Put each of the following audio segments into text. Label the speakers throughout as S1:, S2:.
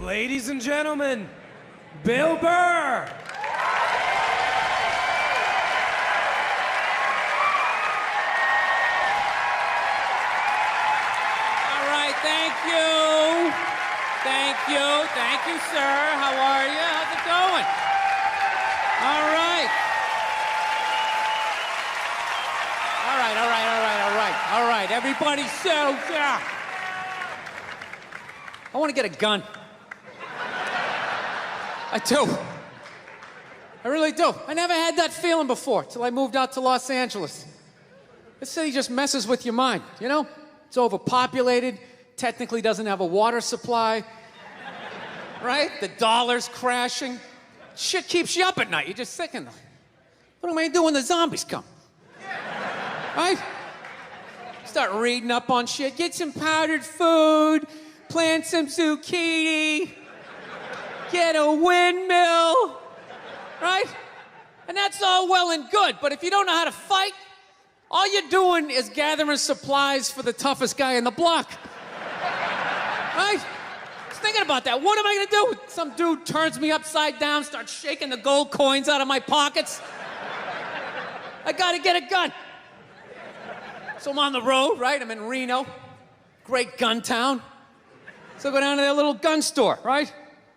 S1: Ladies and gentlemen, Billburr.
S2: Thank you, sir. How are you? How's it going? All right. Everybody settle down. I want to get a gun. I do. I really do. I never had that feeling before till I moved out to Los Angeles. This city just messes with your mind, you know? It's overpopulated, technically doesn't have a water supply. Right? The dollar's crashing. Shit keeps you up at night. You're just thinking, what am I gonna do when the zombies come? Right? Start reading up on shit. Get some powdered food. Plant some zucchini. Get a windmill. Right? And that's all well and good, but if you don't know how to fight, all you're doing is gathering supplies for the toughest guy in the block. Right? Thinking about that. What am I gonna do? Some dude turns me upside down, starts shaking the gold coins out of my pockets. I gotta get a gun. So I'm on the road, right? I'm in Reno, great gun town. So I go down to their little gun store, right?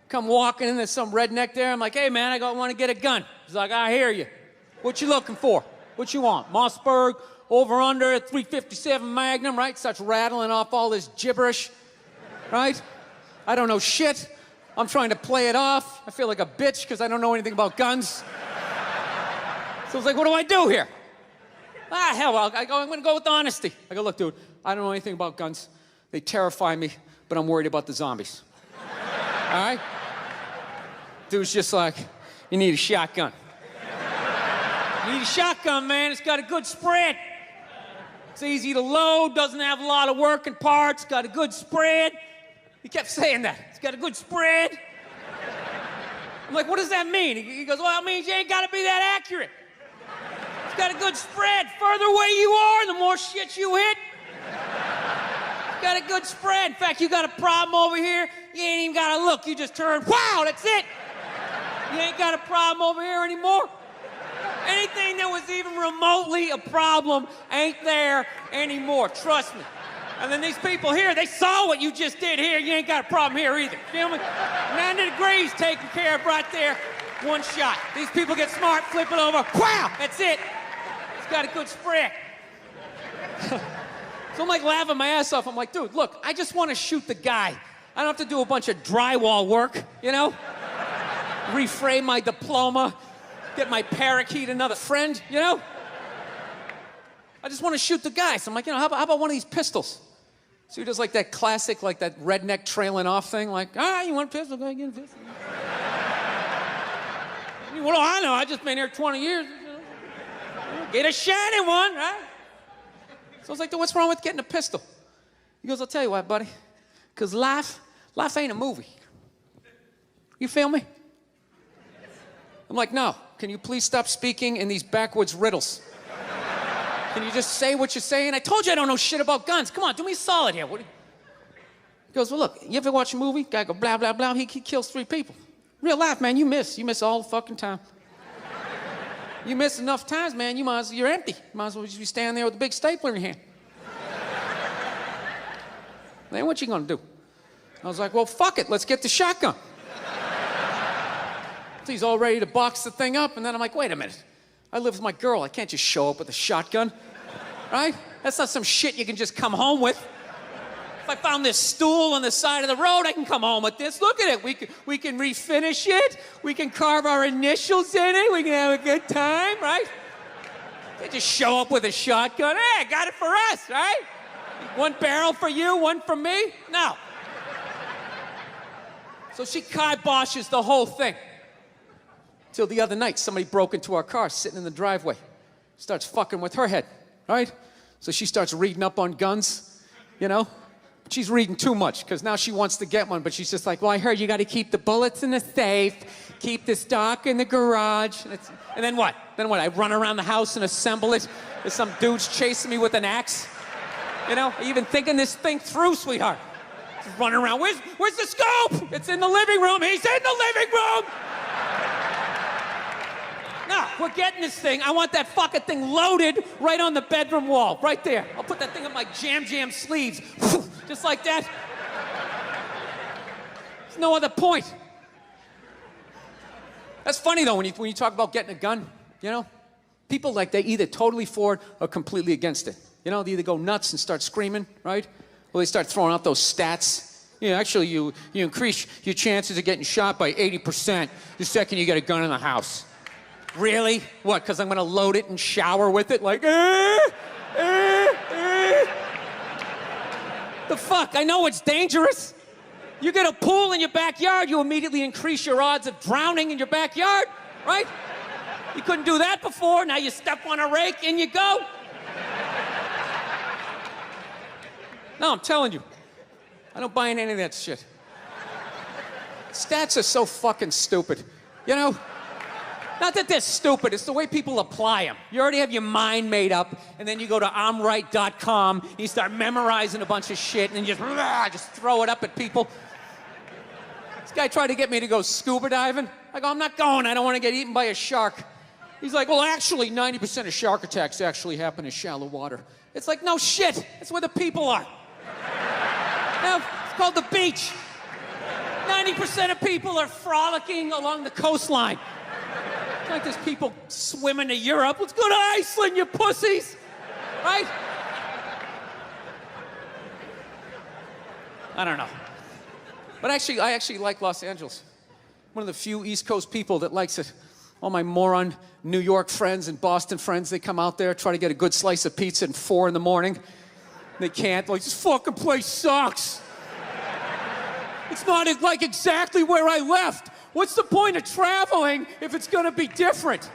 S2: Come walking in, there's some redneck there. I'm like, hey man, I want to get a gun. He's like, I hear you. What you looking for? What you want? Mossberg, over under, 357 Magnum, right? Starts rattling off all this gibberish, right? I don't know shit. I'm trying to play it off. I feel like a bitch because I don't know anything about guns. So I was like, what do I do here? Hell, I'm gonna go with honesty. I go, look, dude, I don't know anything about guns. They terrify me, but I'm worried about the zombies. All right? Dude's just like, you need a shotgun. You need a shotgun, man. It's got a good spread. It's easy to load, doesn't have a lot of working parts, got a good spread. He kept saying that. It's got a good spread. I'm like, what does that mean? He goes, well, it means you ain't got to be that accurate. It's got a good spread. Further away you are, the more shit you hit. It's got a good spread. In fact, you got a problem over here, you ain't even got to look. You just turn, wow, that's it. You ain't got a problem over here anymore. Anything that was even remotely a problem ain't there anymore. Trust me. And then these people here, they saw what you just did here. You ain't got a problem here either. Feel me? 90 degrees taken care of right there. One shot. These people get smart, flip it over. Wow! That's it. It's got a good spread. So I'm like laughing my ass off. I'm like, dude, look, I just want to shoot the guy. I don't have to do a bunch of drywall work, you know? Reframe my diploma, get my parakeet another friend, you know? I just want to shoot the guy. So I'm like, you know, how about one of these pistols? So he does like that classic, like that redneck trailing off thing, like, you want a pistol? Go get a pistol. What do I know? I just been here 20 years. Get a shiny one, right? So I was like, what's wrong with getting a pistol? He goes, I'll tell you what, buddy, because life ain't a movie. You feel me? I'm like, no, can you please stop speaking in these backwoods riddles? Can you just say what you're saying? I told you I don't know shit about guns. Come on, do me a solid here. He goes, well, look, you ever watch a movie? Guy go, blah, blah, blah. He kills 3 people. Real life, man, you miss. You miss all the fucking time. You miss enough times, man, you're empty. You might as well just be standing there with a big stapler in your hand. Then what you gonna do? I was like, well, fuck it. Let's get the shotgun. So he's all ready to box the thing up, and then I'm like, wait a minute. I live with my girl. I can't just show up with a shotgun, right? That's not some shit you can just come home with. If I found this stool on the side of the road, I can come home with this. Look at it. We can refinish it. We can carve our initials in it. We can have a good time, right? They just show up with a shotgun. Hey, I got it for us, right? One barrel for you, one for me? No. So she kiboshes the whole thing. Till the other night, somebody broke into our car sitting in the driveway. Starts fucking with her head, right? So she starts reading up on guns, you know? She's reading too much, because now she wants to get one, but she's just like, well, I heard you got to keep the bullets in the safe, keep the stock in the garage. And then what? I run around the house and assemble it. There's some dudes chasing me with an axe. You know, are you even thinking this thing through, sweetheart? Just running around. Where's the scope? It's in the living room. He's in the living room. No, we're getting this thing. I want that fucking thing loaded right on the bedroom wall, right there. I'll put that thing on my jam sleeves, just like that. There's no other point. That's funny though when you talk about getting a gun. You know, people like they either totally for it or completely against it. You know, they either go nuts and start screaming, right? Or they start throwing out those stats. Yeah, actually, you increase your chances of getting shot by 80% the second you get a gun in the house. Really? What, because I'm going to load it and shower with it? Like, The fuck? I know it's dangerous. You get a pool in your backyard, you immediately increase your odds of drowning in your backyard, right? You couldn't do that before. Now you step on a rake, in you go. No, I'm telling you. I don't buy in any of that shit. Stats are so fucking stupid. You know? Not that they're stupid, it's the way people apply them. You already have your mind made up, and then you go to I'mRight.com, and you start memorizing a bunch of shit, and then you just throw it up at people. This guy tried to get me to go scuba diving. I go, I'm not going, I don't want to get eaten by a shark. He's like, well, actually, 90% of shark attacks actually happen in shallow water. It's like, no shit, that's where the people are. No, it's called the beach. 90% of people are frolicking along the coastline. It's like there's people swimming to Europe. Let's go to Iceland, you pussies! Right? I don't know. But actually, I actually like Los Angeles. One of the few East Coast people that likes it. All my moron New York friends and Boston friends, they come out there, try to get a good slice of pizza at 4 in the morning. They can't. Like, this fucking place sucks. It's not like exactly where I left. What's the point of traveling if it's gonna be different?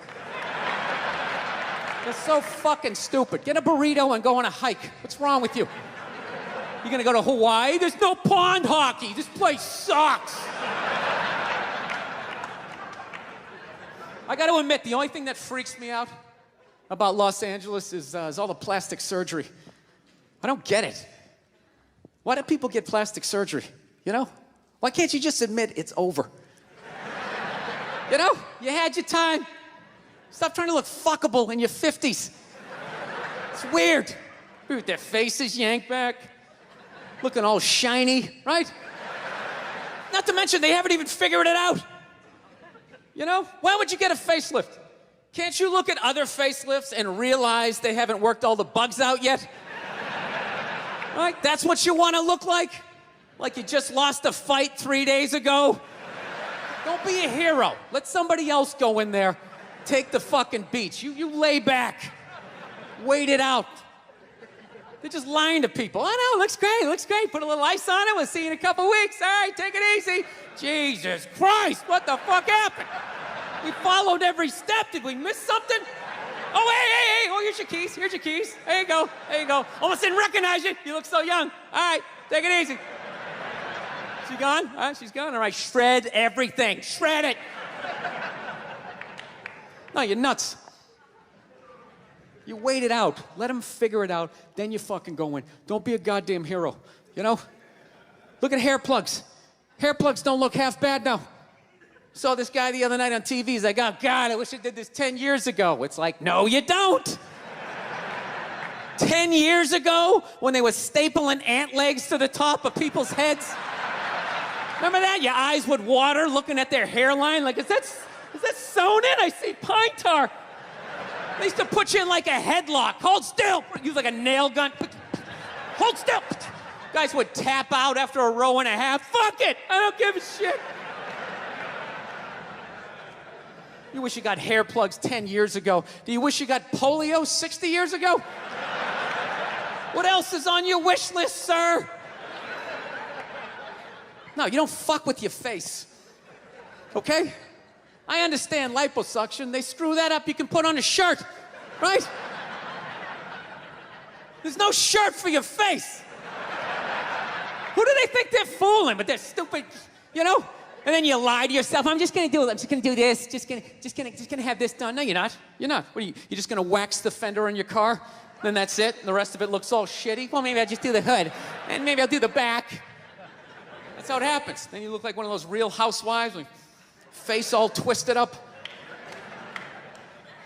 S2: They're so fucking stupid. Get a burrito and go on a hike. What's wrong with you? You gonna go to Hawaii? There's no pond hockey. This place sucks. I gotta admit, the only thing that freaks me out about Los Angeles is all the plastic surgery. I don't get it. Why do people get plastic surgery? You know? Why can't you just admit it's over? You know? You had your time. Stop trying to look fuckable in your 50s. It's weird. With their faces yanked back, looking all shiny, right? Not to mention, they haven't even figured it out. You know? Why would you get a facelift? Can't you look at other facelifts and realize they haven't worked all the bugs out yet? Right? That's what you want to look like? Like you just lost a fight 3 days ago? Don't be a hero. Let somebody else go in there. Take the fucking beach. You lay back. Wait it out. They're just lying to people. I know, looks great. Put a little ice on it. We'll see you in a couple weeks. All right, take it easy. Jesus Christ, what the fuck happened? We followed every step. Did we miss something? Oh, hey. Oh, here's your keys. There you go. Almost didn't recognize you. You look so young. All right, take it easy. She gone? All right, she's gone. All right, shred everything. Shred it. No, you're nuts. You wait it out. Let them figure it out. Then you fucking go in. Don't be a goddamn hero. You know? Look at hair plugs. Hair plugs don't look half bad now. Saw this guy the other night on TV. He's like, oh, God, I wish I did this 10 years ago. It's like, no, you don't. 10 years ago, when they were stapling ant legs to the top of people's heads. Remember that? Your eyes would water looking at their hairline. Like, is that sewn in? I see pine tar. They used to put you in like a headlock. Hold still. Use like a nail gun. Hold still. Guys would tap out after a row and a half. Fuck it. I don't give a shit. You wish you got hair plugs 10 years ago. Do you wish you got polio 60 years ago? What else is on your wish list, sir? No, you don't fuck with your face. Okay? I understand liposuction. They screw that up. You can put on a shirt, right? There's no shirt for your face. Who do they think they're fooling? But they're stupid, you know? And then you lie to yourself. I'm just gonna do this. Just gonna have this done. No, you're not. You're not. What are you? You're just gonna wax the fender on your car? Then that's it. And the rest of it looks all shitty. Well, maybe I'll just do the hood, and maybe I'll do the back. That's how it happens. Then you look like one of those Real Housewives with face all twisted up.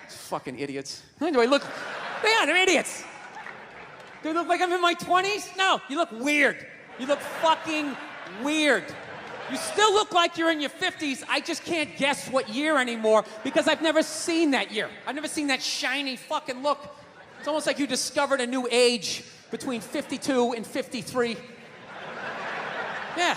S2: Fucking idiots. Do I look? Yeah, they're idiots. Do I look like I'm in my 20s? No, you look weird. You look fucking weird. You still look like you're in your 50s. I just can't guess what year anymore because I've never seen that year. I've never seen that shiny fucking look. It's almost like you discovered a new age between 52 and 53. Yeah.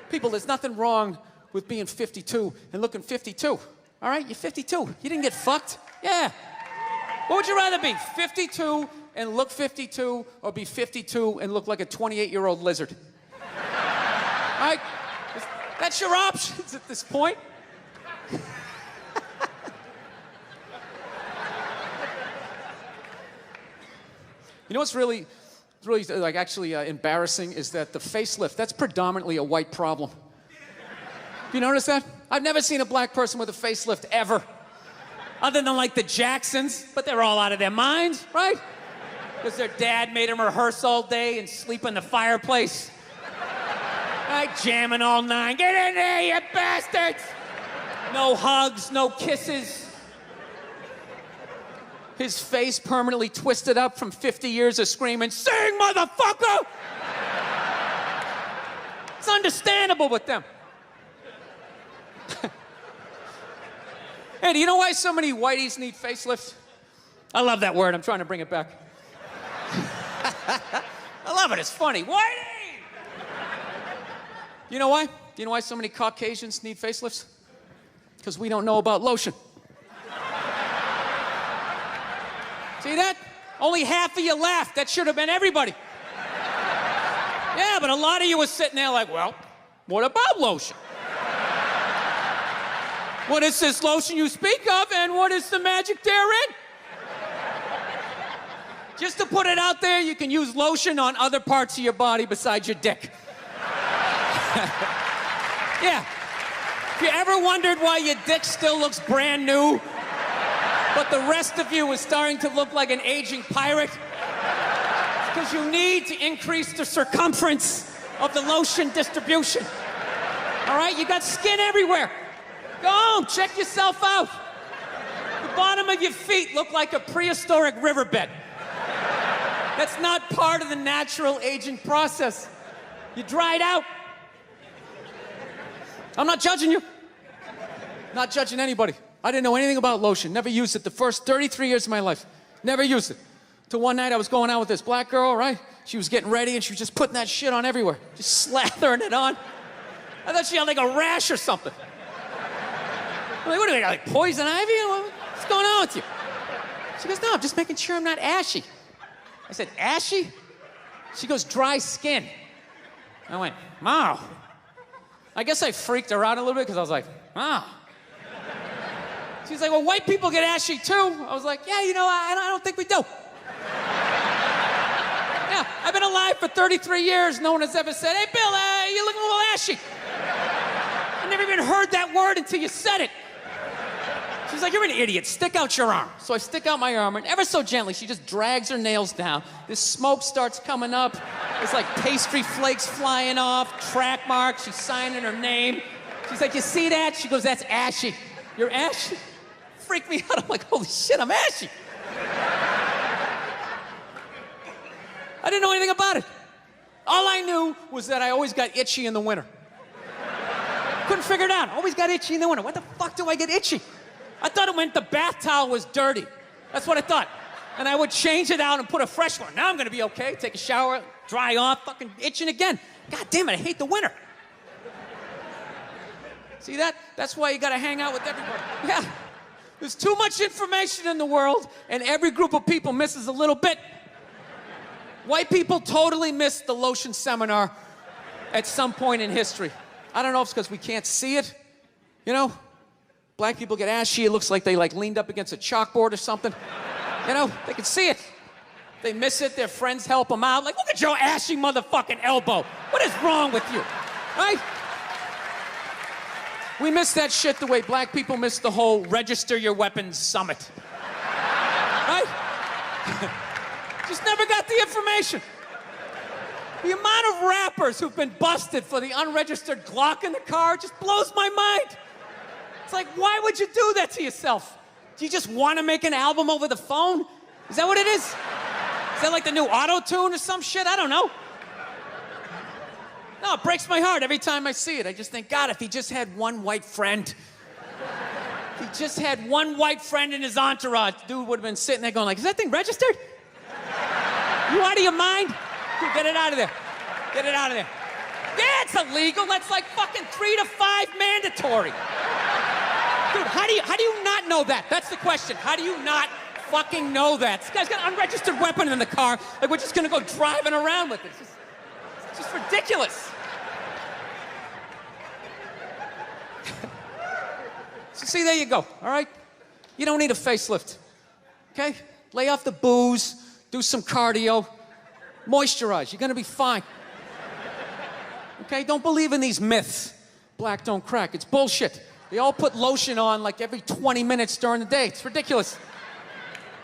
S2: People, there's nothing wrong with being 52 and looking 52. All right, you're 52. You didn't get fucked. Yeah. What would you rather be, 52 and look 52, or be 52 and look like a 28-year-old lizard? All right, that's your options at this point. You know what's really like actually embarrassing is that the facelift, that's predominantly a white problem. You notice that? I've never seen a black person with a facelift ever. Other than like the Jacksons, but they're all out of their minds, right? Because their dad made them rehearse all day and sleep in the fireplace. Right, jamming all night. Get in there, you bastards! No hugs, no kisses. His face permanently twisted up from 50 years of screaming, "Sing, motherfucker!" It's understandable with them. Hey, do you know why so many whiteys need facelifts? I love that word. I'm trying to bring it back. I love it. It's funny. Whitey! You know why? Do you know why so many Caucasians need facelifts? Because we don't know about lotion. See that? Only half of you laughed. That should have been everybody. Yeah, but a lot of you were sitting there like, well, what about lotion? What is this lotion you speak of, and what is the magic therein? Just to put it out there, you can use lotion on other parts of your body besides your dick. Yeah. If you ever wondered why your dick still looks brand new, but the rest of you is starting to look like an aging pirate, it's because you need to increase the circumference of the lotion distribution. All right? You got skin everywhere. Go home, check yourself out. The bottom of your feet look like a prehistoric riverbed. That's not part of the natural aging process. You dried out. I'm not judging you. Not judging anybody. I didn't know anything about lotion. Never used it the first 33 years of my life. Never used it. Till one night I was going out with this black girl, right? She was getting ready and she was just putting that shit on everywhere. Just slathering it on. I thought she had like a rash or something. I'm like, what do we got, like poison ivy? What's going on with you? She goes, no, I'm just making sure I'm not ashy. I said, ashy? She goes, dry skin. I went, wow. I guess I freaked her out a little bit because I was like, wow. She's like, well, white people get ashy too. I was like, yeah, you know, I don't think we do. Yeah, I've been alive for 33 years. No one has ever said, hey, Bill, you're looking a little ashy. I never even heard that word until you said it. She's like, you're an idiot. Stick out your arm. So I stick out my arm, and ever so gently, she just drags her nails down. This smoke starts coming up. There's like pastry flakes flying off, track marks. She's signing her name. She's like, you see that? She goes, that's ashy. You're ashy? Freak me out. I'm like, holy shit, I'm ashy. I didn't know anything about it. All I knew was that I always got itchy in the winter. Couldn't figure it out. Always got itchy in the winter. What the fuck do I get itchy? I thought it meant the bath towel was dirty. That's what I thought. And I would change it out and put a fresh one. Now I'm gonna be okay. Take a shower, dry off, fucking itching again. God damn it, I hate the winter. See that? That's why you gotta hang out with everybody. Yeah. There's too much information in the world, and every group of people misses a little bit. White people totally missed the lotion seminar at some point in history. I don't know if it's because we can't see it, you know? Black people get ashy, it looks like they like leaned up against a chalkboard or something. You know, they can see it. They miss it, their friends help them out. Like, look at your ashy motherfucking elbow. What is wrong with you, right? We miss that shit the way black people miss the whole register your weapons summit. Right? Just never got the information. The amount of rappers who've been busted for the unregistered Glock in the car just blows my mind. It's like, why would you do that to yourself? Do you just want to make an album over the phone? Is that what it is? Is that like the new auto-tune or some shit? I don't know. No, it breaks my heart every time I see it. I just think, God, if he just had one white friend. If he just had one white friend in his entourage, dude would have been sitting there going like, is that thing registered? You out of your mind? Dude, get it out of there. Get it out of there. Yeah, it's illegal. That's like fucking 3 to 5 mandatory. Dude, how do you not know that? That's the question. How do you not fucking know that? This guy's got an unregistered weapon in the car. Like, we're just gonna go driving around with it. It's just ridiculous. So see, there you go, all right? You don't need a facelift, okay? Lay off the booze, do some cardio, moisturize. You're gonna be fine. Okay, don't believe in these myths. Black don't crack, it's bullshit. They all put lotion on like every 20 minutes during the day. It's ridiculous.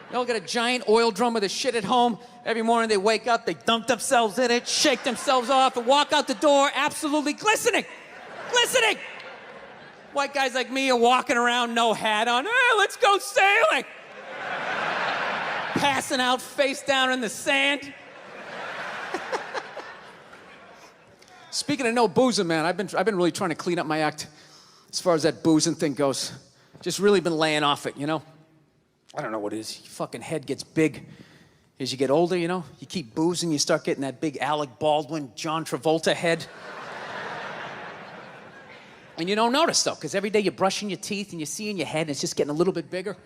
S2: They all got a giant oil drum of this shit at home. Every morning they wake up, they dunk themselves in it, shake themselves off, and walk out the door absolutely glistening. Glistening! White guys like me are walking around, no hat on. Hey, let's go sailing! Passing out face down in the sand. Speaking of no boozing, man, I've been really trying to clean up my act as far as that boozing thing goes. Just really been laying off it, you know? I don't know what it is. Your fucking head gets big as you get older, you know? You keep boozing, you start getting that big Alec Baldwin, John Travolta head. And you don't notice, though, because every day you're brushing your teeth and you see in your head and it's just getting a little bit bigger.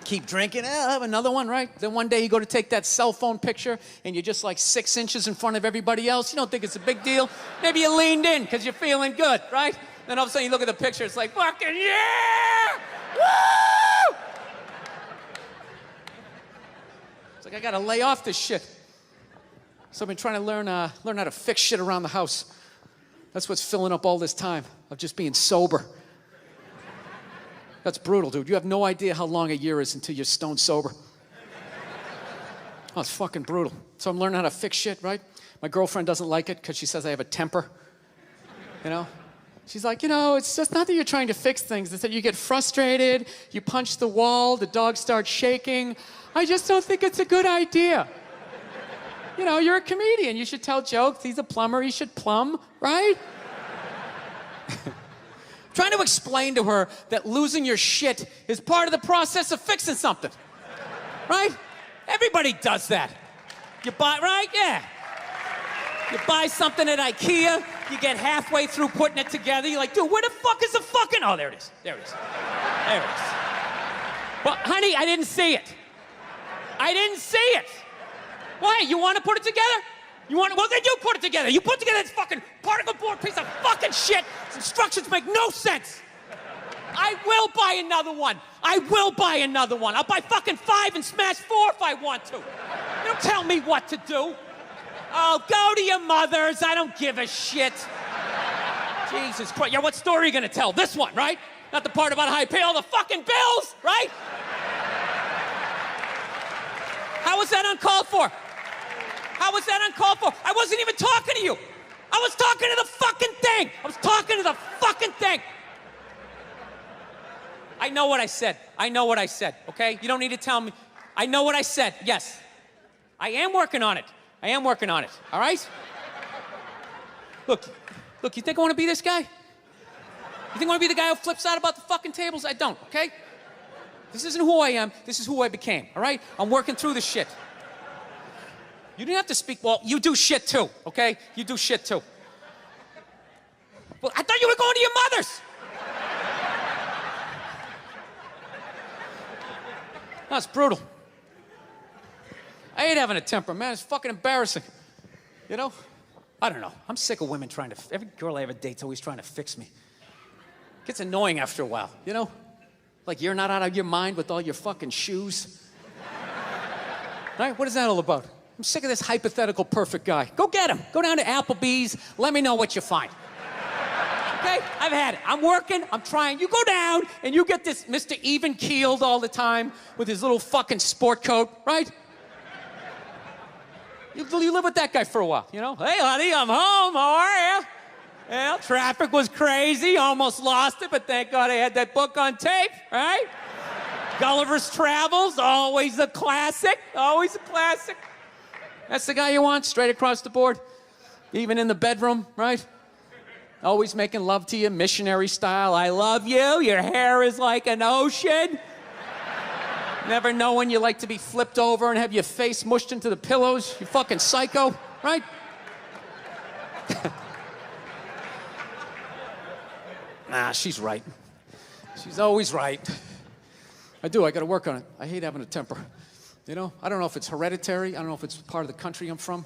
S2: Keep drinking, I'll have another one, right? Then one day you go to take that cell phone picture and you're just like 6 inches in front of everybody else. You don't think it's a big deal. Maybe you leaned in because you're feeling good, right? Then all of a sudden you look at the picture, it's like, fucking yeah! Woo! It's like, I gotta lay off this shit. So I've been trying to learn how to fix shit around the house. That's what's filling up all this time of just being sober. That's brutal, dude. You have no idea how long a year is until you're stone sober. Oh, it's fucking brutal. So I'm learning how to fix shit, right? My girlfriend doesn't like it because she says I have a temper. You know? She's like, you know, it's just not that you're trying to fix things. It's that you get frustrated, you punch the wall, the dog starts shaking. I just don't think it's a good idea. You know, you're a comedian. You should tell jokes. He's a plumber. He should plumb, right? Trying to explain to her that losing your shit is part of the process of fixing something. Right? Everybody does that. You buy, right? Yeah. You buy something at IKEA, you get halfway through putting it together, you're like, dude, where the fuck is the fucking... Oh, there it is. There it is. There it is. Well, honey, I didn't see it. I didn't see it. Why? You want to put it together? You want to... Well, then you put it together. You put together this fucking particle board piece of fucking shit. Its instructions make no sense. I will buy another one. I will buy another one. I'll buy fucking 5 and smash 4 if I want to. Don't tell me what to do. Oh, go to your mother's. I don't give a shit. Jesus Christ. Yeah, what story are you gonna tell? This one, right? Not the part about how I pay all the fucking bills, right? How was that uncalled for? How was that uncalled for? I wasn't even talking to you. I was talking to the fucking thing. I was talking to the fucking thing. I know what I said. I know what I said, okay? You don't need to tell me. I know what I said, yes. I am working on it. I am working on it, all right? Look, you think I want to be this guy? You think I want to be the guy who flips out about the fucking tables? I don't, okay? This isn't who I am. This is who I became, all right? I'm working through this shit. You didn't have to speak, well, you do shit too, okay? You do shit too. Well, I thought you were going to your mother's. That's brutal. I hate having a temper, man. It's fucking embarrassing. You know? I don't know. I'm sick of women trying to... Every girl I ever date's always trying to fix me. It gets annoying after a while, you know? Like you're not out of your mind with all your fucking shoes. Right? What is that all about? I'm sick of this hypothetical perfect guy. Go get him. Go down to Applebee's. Let me know what you find. Okay? I've had it. I'm working. I'm trying. You go down and you get this Mr. Even-keeled all the time with his little fucking sport coat, right? You live with that guy for a while, you know? Hey, honey, I'm home. How are you? Well, traffic was crazy. Almost lost it, but thank God I had that book on tape, right? Gulliver's Travels, always a classic. Always a classic. That's the guy you want, straight across the board. Even in the bedroom, right? Always making love to you, missionary style. I love you. Your hair is like an ocean. Never know when you like to be flipped over and have your face mushed into the pillows. You fucking psycho, right? Nah, she's right. She's always right. I gotta work on it. I hate having a temper. You know, I don't know if it's hereditary. I don't know if it's part of the country I'm from.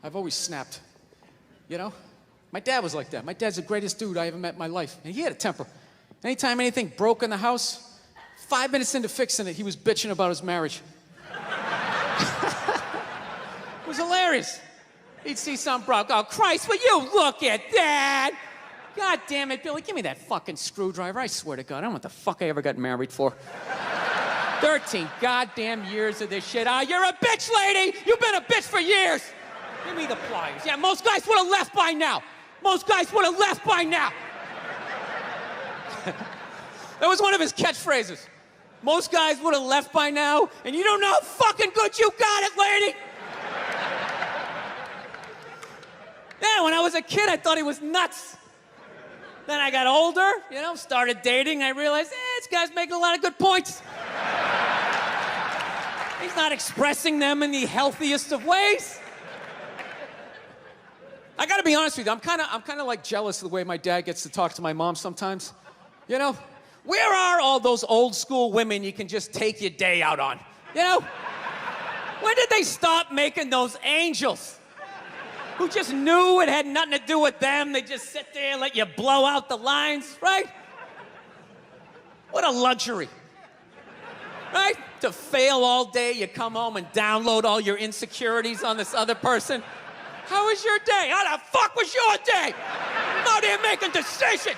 S2: I've always snapped. You know? My dad was like that. My dad's the greatest dude I ever met in my life. And he had a temper. Anytime anything broke in the house, 5 minutes into fixing it, he was bitching about his marriage. It was hilarious. He'd see something broke. Oh, Christ, will you look at that? God damn it, Billy, give me that fucking screwdriver. I swear to God, I don't know what the fuck I ever got married for. 13 goddamn years of this shit. You're a bitch, lady! You've been a bitch for years! Give me the pliers. Yeah, most guys would have left by now. Most guys would have left by now. That was one of his catchphrases. Most guys would have left by now, and you don't know how fucking good you got it, lady! Yeah, when I was a kid, I thought he was nuts. Then I got older, you know, started dating, and I realized, this guy's making a lot of good points. He's not expressing them in the healthiest of ways. I gotta be honest with you, I'm kind of like jealous of the way my dad gets to talk to my mom sometimes. You know? Where are all those old school women you can just take your day out on? You know? When did they stop making those angels? Who just knew it had nothing to do with them. They just sit there and let you blow out the lines, right? What a luxury. Right? To fail all day, you come home and download all your insecurities on this other person. How was your day? How the fuck was your day? I'm out here making decisions.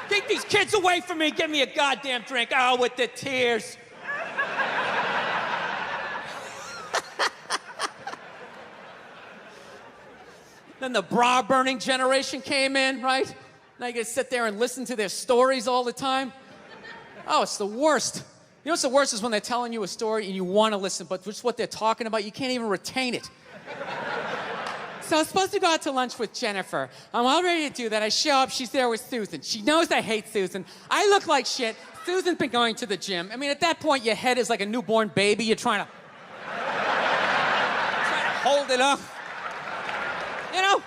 S2: Keep these kids away from me. Give me a goddamn drink. Oh, with the tears. Then the bra-burning generation came in, right? Now you gotta sit there and listen to their stories all the time. Oh, it's the worst. You know what's the worst is when they're telling you a story and you want to listen, but just what they're talking about, you can't even retain it. So I was supposed to go out to lunch with Jennifer. I'm all ready to do that. I show up, she's there with Susan. She knows I hate Susan. I look like shit. Susan's been going to the gym. I mean, at that point, your head is like a newborn baby. You're trying to hold it up. You know?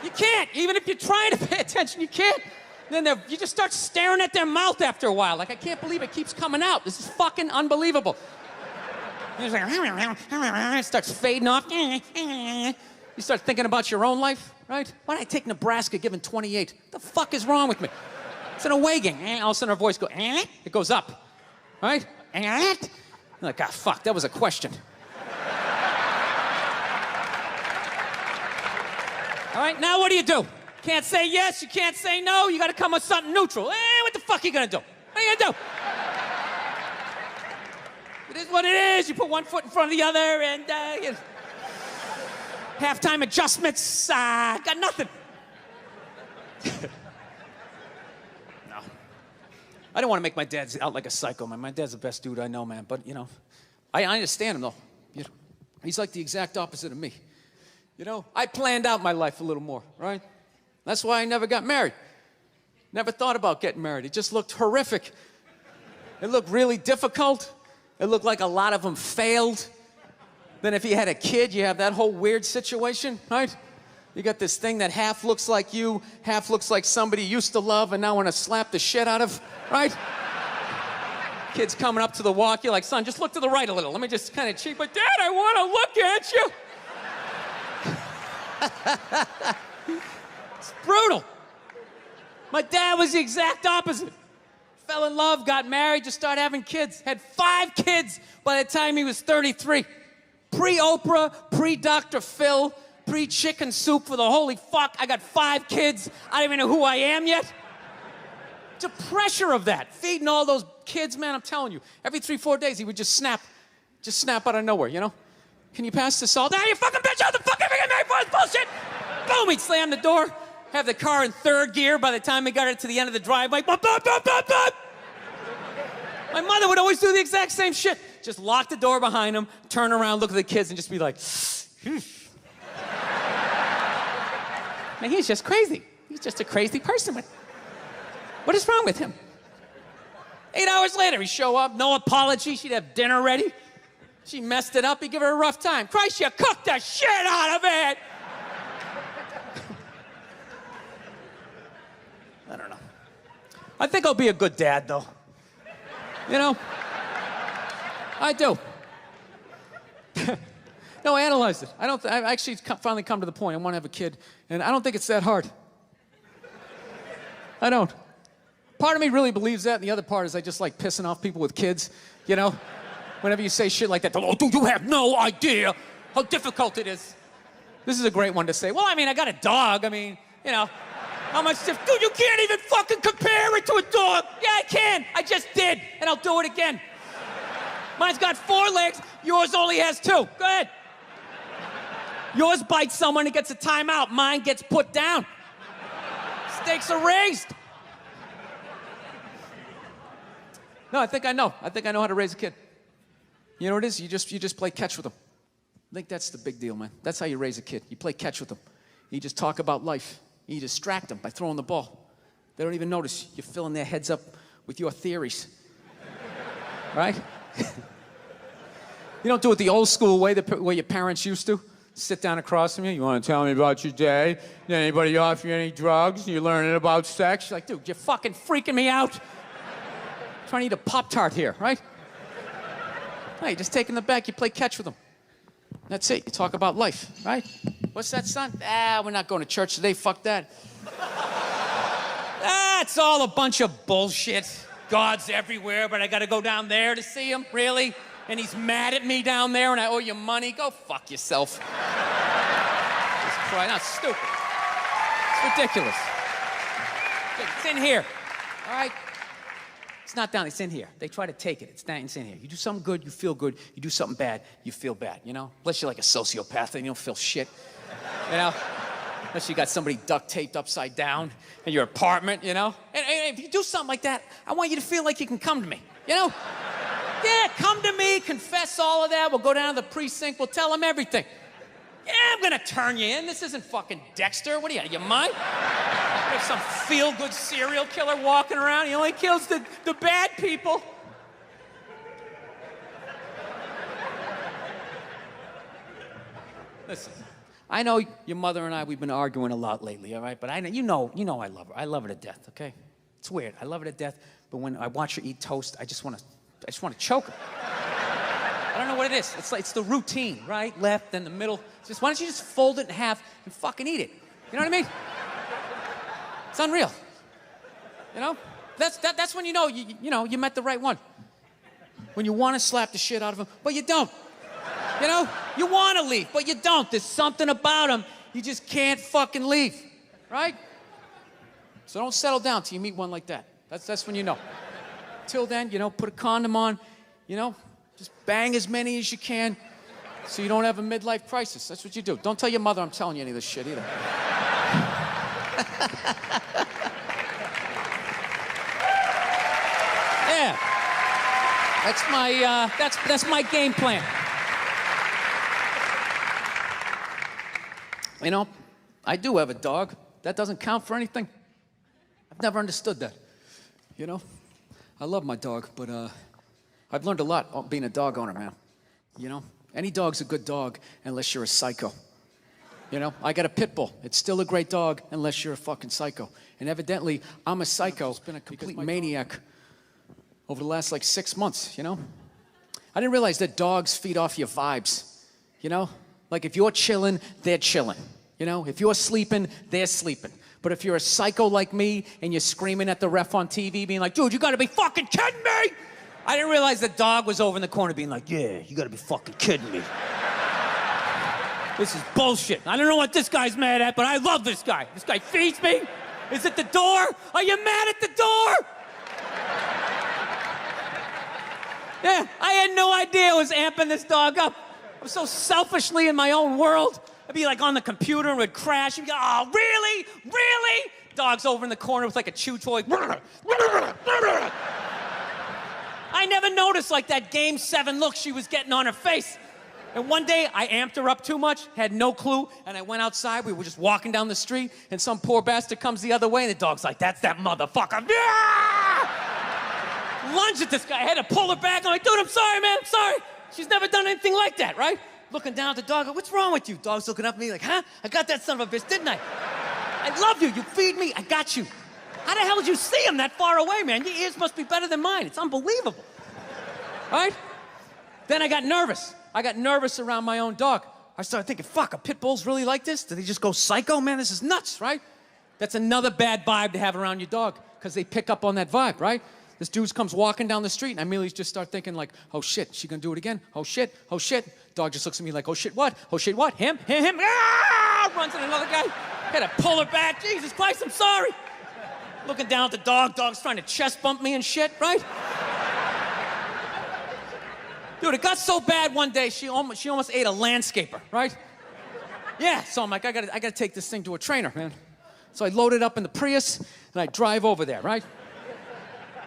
S2: You can't. Even if you're trying to pay attention, you can't. Then you just start staring at their mouth after a while. Like, I can't believe it keeps coming out. This is fucking unbelievable. You're just like, it starts fading off. You start thinking about your own life, right? Why did I take Nebraska given 28? What the fuck is wrong with me? It's an away game. All of a sudden, our voice goes, it goes up, right? You're like, fuck, that was a question. All right, now what do? Can't say yes, you can't say no, you gotta come with something neutral. What the fuck are you gonna do? What are you gonna do? It is what it is. You put one foot in front of the other and, you know, halftime adjustments, got nothing. No. I don't want to make my dad out like a psycho, man. My dad's the best dude I know, man. But, you know, I understand him, though. You know, he's like the exact opposite of me. You know, I planned out my life a little more, right? That's why I never got married. Never thought about getting married. It just looked horrific. It looked really difficult. It looked like a lot of them failed. Then if you had a kid, you have that whole weird situation, right? You got this thing that half looks like you, half looks like somebody you used to love and now want to slap the shit out of, right? Kid's coming up to the walk, you're like, son, just look to the right a little. Let me just kind of cheat, but Dad, I want to look at you. It's brutal. My dad was the exact opposite. Fell in love, got married, just started having kids. Had 5 kids by the time he was 33. Pre-Oprah, pre-Dr. Phil, pre-chicken soup for the holy fuck. I got 5 kids. I don't even know who I am yet. The pressure of that, feeding all those kids, man, I'm telling you. Every 3-4 days, he would just snap out of nowhere, you know? Can you pass the salt? Ah, you fucking bitch, how the fuck am I getting married for this bullshit? Boom, he'd slam the door, have the car in third gear by the time we got it to the end of the driveway. Bop, bop, bop, bop, bop. My mother would always do the exact same shit. Just lock the door behind him, turn around, look at the kids, and just be like, Man, he's just crazy. He's just a crazy person. What is wrong with him? 8 hours later, he'd show up, no apology. She'd have dinner ready. She messed it up. He'd give her a rough time. Christ, you cooked the shit out of it. I don't know. I think I'll be a good dad, though. You know? I do. No, I analyzed it. I've actually finally come to the point. I want to have a kid, and I don't think it's that hard. I don't. Part of me really believes that, and the other part is I just like pissing off people with kids, you know? Whenever you say shit like that, oh, dude, you have no idea how difficult it is. This is a great one to say. Well, I mean, I got a dog. I mean, you know, how much, dude, you can't even fucking compare it to a dog. Yeah, I can. I just did, and I'll do it again. Mine's got 4 legs. Yours only has 2. Go ahead. Yours bites someone and gets a timeout. Mine gets put down. Stakes are raised. No, I think I know. I think I know how to raise a kid. You know what it is? You just play catch with them. I think that's the big deal, man. That's how you raise a kid. You play catch with them. You just talk about life. You distract them by throwing the ball. They don't even notice. You're filling their heads up with your theories. Right? You don't do it the old school way, the way your parents used to. Sit down across from you. You want to tell me about your day? Did anybody offer you any drugs? You're learning about sex? You're like, dude, you're fucking freaking me out. I'm trying to eat a Pop-Tart here, right? No, you just take in the back, you play catch with them. That's it. You talk about life, right? What's that, son? We're not going to church today. Fuck that. It's all a bunch of bullshit. God's everywhere, but I got to go down there to see him? Really? And he's mad at me down there and I owe you money? Go fuck yourself. Just cry. That's stupid. It's ridiculous. It's in here, all right? It's not down, it's in here. They try to take it. It's in here. You do something good, you feel good. You do something bad, you feel bad, you know? Unless you're like a sociopath and you don't feel shit, you know? Unless you got somebody duct taped upside down in your apartment, you know? And if you do something like that, I want you to feel like you can come to me, you know? Yeah, come to me, confess all of that. We'll go down to the precinct, we'll tell them everything. Yeah, I'm gonna turn you in. This isn't fucking Dexter. What are you, out of your mind? There's some feel-good serial killer walking around. He only kills the bad people. Listen, I know your mother and I, we've been arguing a lot lately, all right? But I know, you know I love her. I love her to death, okay? It's weird. I love her to death, but when I watch her eat toast, I just want to choke her. I don't know what it is. It's the routine, right? Left, then the middle. Just why don't you just fold it in half and fucking eat it? You know what I mean? It's unreal. You know? That's when you know you met the right one. When you want to slap the shit out of him, but you don't. You know? You want to leave, but you don't. There's something about him you just can't fucking leave. Right? So don't settle down till you meet one like that. That's when you know. Till then, you know, put a condom on, you know, just bang as many as you can so you don't have a midlife crisis. That's what you do. Don't tell your mother I'm telling you any of this shit either. Yeah. That's my game plan. You know, I do have a dog. That doesn't count for anything. I've never understood that. You know? I love my dog, but I've learned a lot being a dog owner, man. You know? Any dog's a good dog unless you're a psycho. You know? I got a pit bull. It's still a great dog unless you're a fucking psycho. And evidently, I'm a psycho. It's been a complete maniac over the last, 6 months, you know? I didn't realize that dogs feed off your vibes, you know? Like, if you're chilling, they're chilling. You know? If you're sleeping, they're sleeping. But if you're a psycho like me and you're screaming at the ref on TV being like, dude, you gotta be fucking kidding me! I didn't realize the dog was over in the corner being like, yeah, you gotta be fucking kidding me. This is bullshit. I don't know what this guy's mad at, but I love this guy. This guy feeds me. Is it the door? Are you mad at the door? Yeah, I had no idea I was amping this dog up. I'm so selfishly in my own world. I'd be like on the computer and would crash. You'd be like, oh, really? Really? Dog's over in the corner with like a chew toy. I never noticed like that Game 7 look she was getting on her face. And one day, I amped her up too much, had no clue, and I went outside. We were just walking down the street, and some poor bastard comes the other way, and the dog's like, that's that motherfucker. Yeah! Lunge at this guy. I had to pull her back. I'm like, dude, I'm sorry, man. I'm sorry. She's never done anything like that, right? Looking down at the dog, what's wrong with you? Dog's looking up at me like, huh? I got that son of a bitch, didn't I? I love you. You feed me. I got you. How the hell did you see him that far away, man? Your ears must be better than mine. It's unbelievable. Right? Then I got nervous. I got nervous around my own dog. I started thinking, fuck, are pit bulls really like this? Do they just go psycho? Man, this is nuts, right? That's another bad vibe to have around your dog, because they pick up on that vibe, right? This dude comes walking down the street, and I immediately just start thinking like, oh shit, she gonna do it again? Oh shit, oh shit. Dog just looks at me like, oh shit, what? Oh shit, what? Him? Ah! Runs at another guy. Had to pull her back. Jesus Christ, I'm sorry. Looking down at the dog. Dog's trying to chest bump me and shit, right? Dude, it got so bad one day, she almost ate a landscaper, right? Yeah, so I'm like, I gotta take this thing to a trainer, man. So I load it up in the Prius, and I drive over there, right?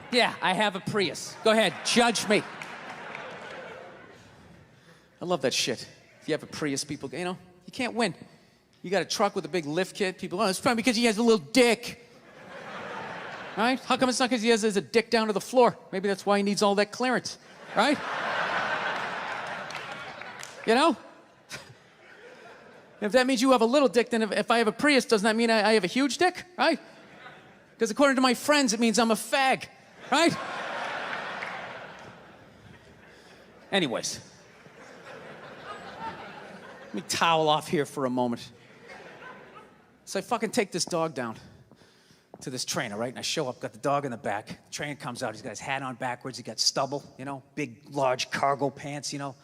S2: Yeah, I have a Prius. Go ahead, judge me. I love that shit. If you have a Prius, people, you know, you can't win. You got a truck with a big lift kit, people, oh, it's probably because he has a little dick. Right? How come it's not because he has a dick down to the floor? Maybe that's why he needs all that clearance, right? You know? If that means you have a little dick, then if I have a Prius, doesn't that mean I have a huge dick, right? Because according to my friends, it means I'm a fag, right? Anyways. Let me towel off here for a moment. So I fucking take this dog down to this trainer, right? And I show up, got the dog in the back. The trainer comes out, he's got his hat on backwards, he got stubble, you know, big, large cargo pants, you know,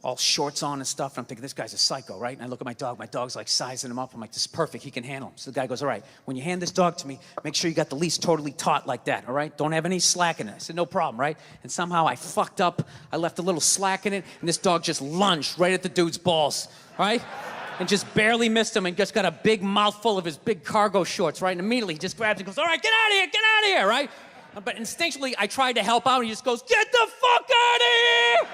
S2: all shorts on and stuff. And I'm thinking, this guy's a psycho, right? And I look at my dog's like sizing him up. I'm like, this is perfect, he can handle him. So the guy goes, all right, when you hand this dog to me, make sure you got the leash totally taut like that, all right? Don't have any slack in it. I said, no problem, right? And somehow I fucked up, I left a little slack in it, and this dog just lunged right at the dude's balls, right? And just barely missed him and just got a big mouthful of his big cargo shorts, right? And immediately he just grabs and goes, all right, get out of here, right? But instinctually, I tried to help out, and he just goes, get the fuck out of here!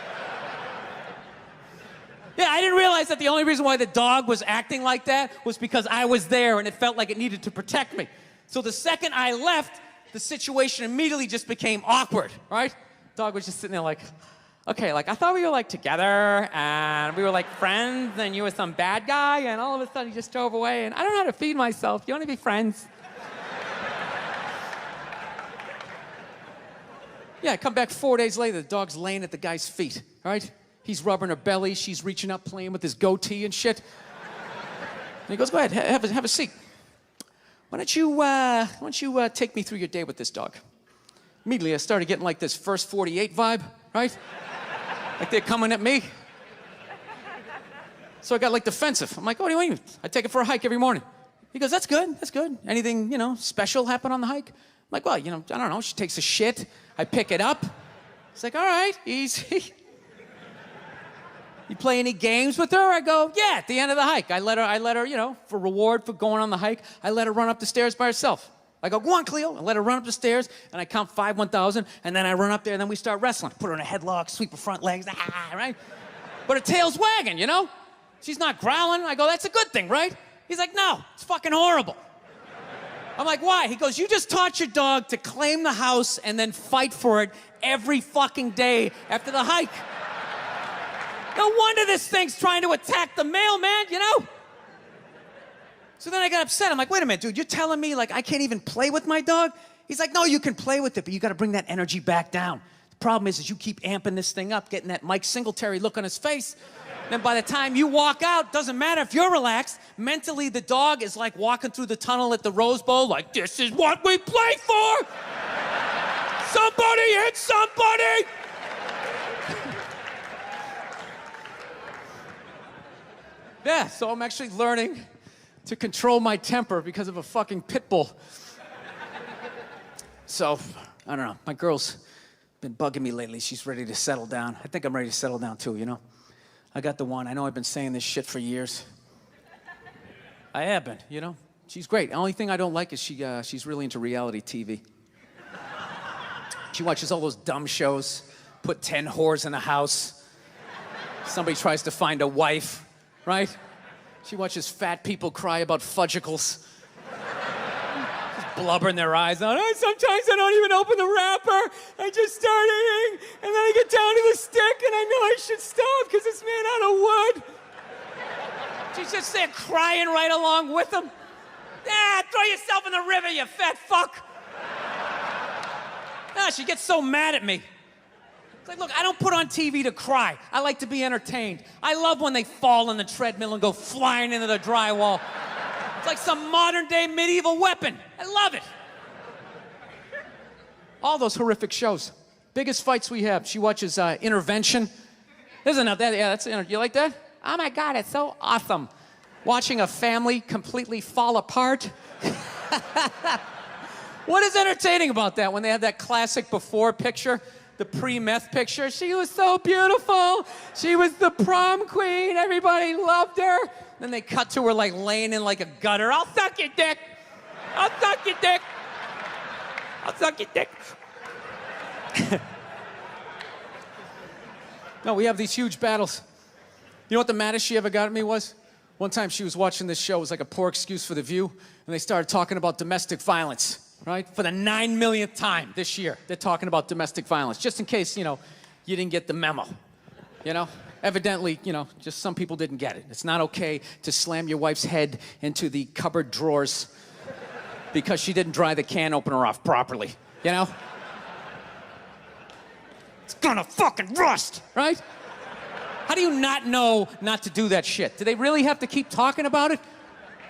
S2: Yeah, I didn't realize that the only reason why the dog was acting like that was because I was there and it felt like it needed to protect me. So the second I left, the situation immediately just became awkward, right? Dog was just sitting there like, okay, like I thought we were like together and we were like friends and you were some bad guy and all of a sudden you just drove away and I don't know how to feed myself. You want to be friends? Yeah, I come back 4 days later, the dog's laying at the guy's feet, all right? He's rubbing her belly, she's reaching up, playing with his goatee and shit. And he goes, go ahead, have a seat. Why don't you take me through your day with this dog? Immediately, I started getting like this First 48 vibe, right? Like they're coming at me. So I got like defensive. I'm like, what do you mean? I take it for a hike every morning. He goes, that's good, that's good. Anything, you know, special happen on the hike? I'm like, well, you know, I don't know, she takes a shit, I pick it up. It's like, all right, easy. You play any games with her? I go, yeah, at the end of the hike. I let her, you know, for reward for going on the hike, I let her run up the stairs by herself. I go, go on, Cleo. I let her run up the stairs, and I count 5, 1,000, and then I run up there, and then we start wrestling. Put her in a headlock, sweep her front legs, right? But her tail's wagging, you know? She's not growling. I go, that's a good thing, right? He's like, no, it's fucking horrible. I'm like, why? He goes, you just taught your dog to claim the house and then fight for it every fucking day after the hike. No wonder this thing's trying to attack the mailman, you know? So then I got upset. I'm like, wait a minute, dude, you're telling me like I can't even play with my dog? He's like, no, you can play with it, but you gotta bring that energy back down. The problem is you keep amping this thing up, getting that Mike Singletary look on his face. Then by the time you walk out, doesn't matter if you're relaxed, mentally the dog is like walking through the tunnel at the Rose Bowl like, this is what we play for! Somebody hit somebody! Yeah, so I'm actually learning to control my temper because of a fucking pit bull. So, I don't know, my girl's been bugging me lately. She's ready to settle down. I think I'm ready to settle down too, you know? I got the one. I know I've been saying this shit for years. I have been, you know? She's great. The only thing I don't like is she's really into reality TV. She watches all those dumb shows, put 10 whores in a house. Somebody tries to find a wife, right? She watches fat people cry about fudgicles. Just blubber in their eyes. Oh, sometimes I don't even open the wrapper. I just start eating, and then I get down to the stick, and I know I should stop because it's made out of wood. She's just there crying right along with them. Throw yourself in the river, you fat fuck. She gets so mad at me. It's like, look, I don't put on TV to cry. I like to be entertained. I love when they fall on the treadmill and go flying into the drywall. It's like some modern-day medieval weapon. I love it. All those horrific shows. Biggest fights we have. She watches Intervention. Isn't that? Yeah, that's you like that? Oh my God, it's so awesome. Watching a family completely fall apart. What is entertaining about that when they have that classic before picture? The pre-meth picture. She was so beautiful. She was the prom queen. Everybody loved her. Then they cut to her like laying in like a gutter. I'll suck your dick. I'll suck your dick. I'll suck your dick. No, we have these huge battles. You know what the maddest she ever got at me was? One time she was watching this show. It was like a poor excuse for The View. And they started talking about domestic violence. Right? For the 9 millionth time this year, they're talking about domestic violence. Just in case, you didn't get the memo. Evidently, just some people didn't get it. It's not okay to slam your wife's head into the cupboard drawers because she didn't dry the can opener off properly. It's gonna fucking rust, right? How do you not know not to do that shit? Do they really have to keep talking about it?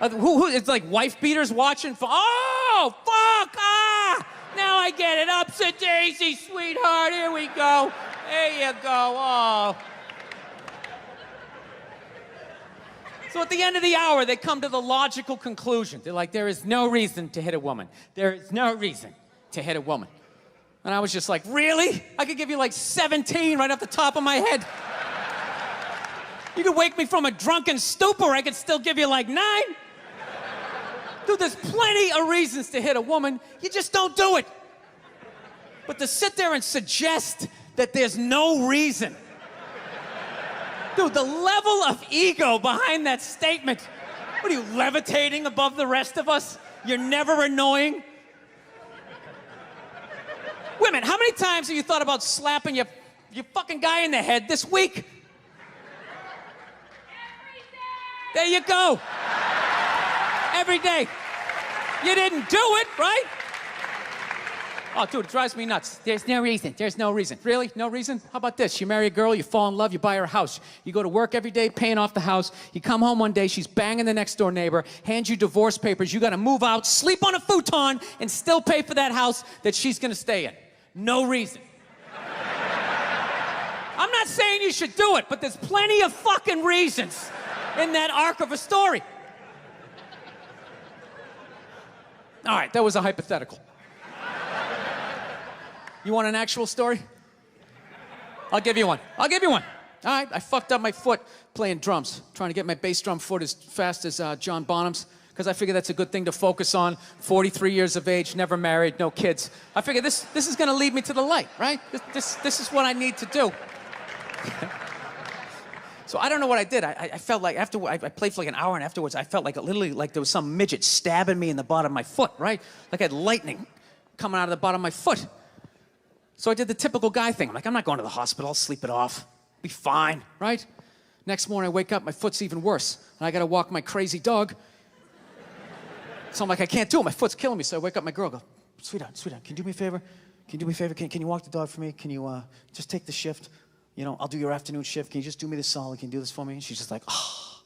S2: It's like wife beaters watching. Oh, fuck! Now I get it. Upset daisy, sweetheart. Here we go. There you go. Oh. So at the end of the hour, they come to the logical conclusion. They're like, there is no reason to hit a woman. There is no reason to hit a woman. And I was just like, really? I could give you like 17 right off the top of my head. You could wake me from a drunken stupor. I could still give you like 9. Dude, there's plenty of reasons to hit a woman. You just don't do it. But to sit there and suggest that there's no reason. Dude, the level of ego behind that statement. What are you, levitating above the rest of us? You're never annoying? Women, how many times have you thought about slapping your fucking guy in the head this week? Every day. There you go. Every day. You didn't do it, right? Oh, dude, it drives me nuts. There's no reason. There's no reason. Really? No reason? How about this? You marry a girl, you fall in love, you buy her a house. You go to work every day paying off the house. You come home one day, she's banging the next door neighbor, hands you divorce papers. You got to move out, sleep on a futon, and still pay for that house that she's going to stay in. No reason. I'm not saying you should do it, but there's plenty of fucking reasons in that arc of a story. All right, that was a hypothetical. You want an actual story? I'll give you one. All right, I fucked up my foot playing drums, trying to get my bass drum foot as fast as John Bonham's, because I figured that's a good thing to focus on. 43 years of age, never married, no kids. I figured this is going to lead me to the light, right? This is what I need to do. So I don't know what I did. I felt like after I played for like an hour, and afterwards I felt like literally like there was some midget stabbing me in the bottom of my foot, right? Like I had lightning coming out of the bottom of my foot. So I did the typical guy thing. I'm like, I'm not going to the hospital. I'll sleep it off. Be fine, right? Next morning I wake up, my foot's even worse, and I got to walk my crazy dog. So I'm like, I can't do it. My foot's killing me. So I wake up my girl, go, sweetheart, can you do me a favor? Can you do me a favor? Can you walk the dog for me? Can you just take the shift? I'll do your afternoon shift. Can you just do me this solid? Can you do this for me? And she's just like, oh.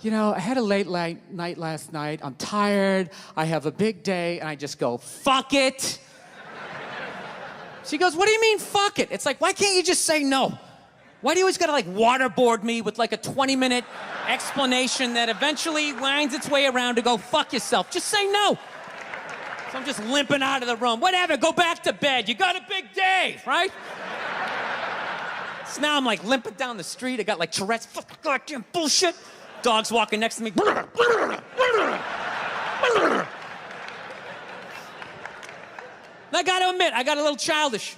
S2: I had a late night last night. I'm tired. I have a big day. And I just go, fuck it. She goes, what do you mean, fuck it? It's like, why can't you just say no? Why do you always gotta waterboard me with a 20-minute explanation that eventually winds its way around to go, fuck yourself? Just say no. So I'm just limping out of the room. Whatever, go back to bed. You got a big day, right? So now I'm like limping down the street. I got like Tourette's, fucking goddamn bullshit. Dog's walking next to me. And I gotta admit, I got a little childish.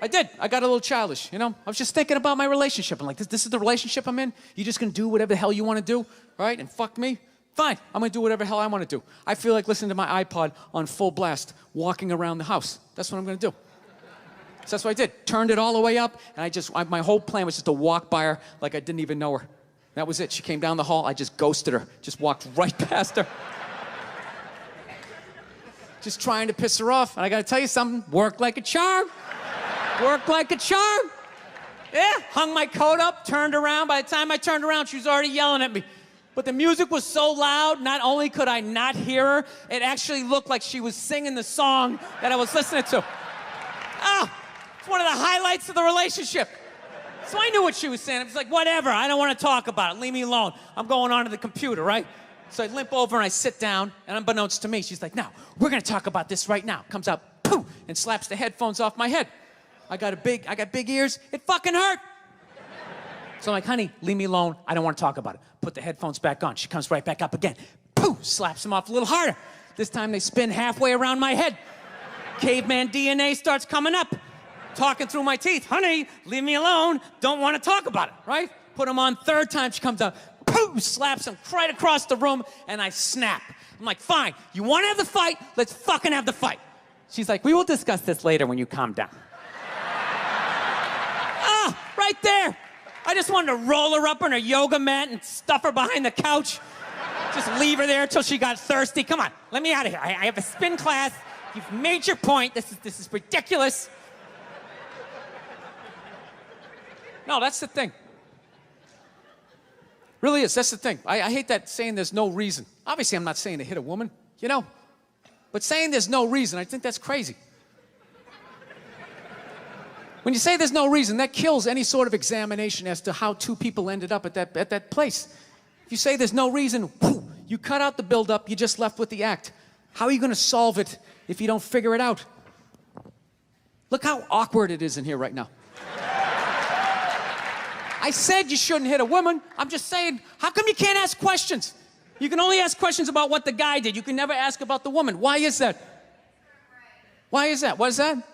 S2: I did. I got a little childish, you know? I was just thinking about my relationship. I'm like, this is the relationship I'm in? You just gonna do whatever the hell you wanna do, right? And fuck me? Fine, I'm gonna do whatever the hell I wanna do. I feel like listening to my iPod on full blast, walking around the house. That's what I'm gonna do. So that's what I did. Turned it all the way up, and my whole plan was just to walk by her like I didn't even know her. That was it. She came down the hall, I just ghosted her. Just walked right past her. Just trying to piss her off. And I gotta tell you something, worked like a charm. Worked like a charm. Yeah, hung my coat up, turned around. By the time I turned around, she was already yelling at me. But the music was so loud, not only could I not hear her, it actually looked like she was singing the song that I was listening to. It's one of the highlights of the relationship. So I knew what she was saying. I was like, whatever, I don't want to talk about it. Leave me alone. I'm going on to the computer, right? So I limp over and I sit down, and unbeknownst to me, she's like, now, we're gonna talk about this right now. Comes out, poof, and slaps the headphones off my head. I got big ears. It fucking hurt. So I'm like, honey, leave me alone. I don't want to talk about it. Put the headphones back on. She comes right back up again. Poof, slaps them off a little harder. This time they spin halfway around my head. Caveman DNA starts coming up. Talking through my teeth. Honey, leave me alone. Don't want to talk about it, right? Put them on third time. She comes out. Poof, slaps him right across the room, and I snap. I'm like, fine. You want to have the fight? Let's fucking have the fight. She's like, we will discuss this later when you calm down. Right there. I just wanted to roll her up on her yoga mat and stuff her behind the couch. Just leave her there until she got thirsty. Come on, let me out of here. I have a spin class. You've made your point. This is ridiculous. No, that's the thing. Really is, that's the thing. I hate that saying there's no reason. Obviously, I'm not saying to hit a woman, you know? But saying there's no reason, I think that's crazy. When you say there's no reason, that kills any sort of examination as to how two people ended up at that place. If you say there's no reason, whoo, you cut out the build-up, you're just left with the act. How are you gonna solve it if you don't figure it out? Look how awkward it is in here right now. I said you shouldn't hit a woman. I'm just saying, how come you can't ask questions? You can only ask questions about what the guy did. You can never ask about the woman. Why is that? Why is that? What is that?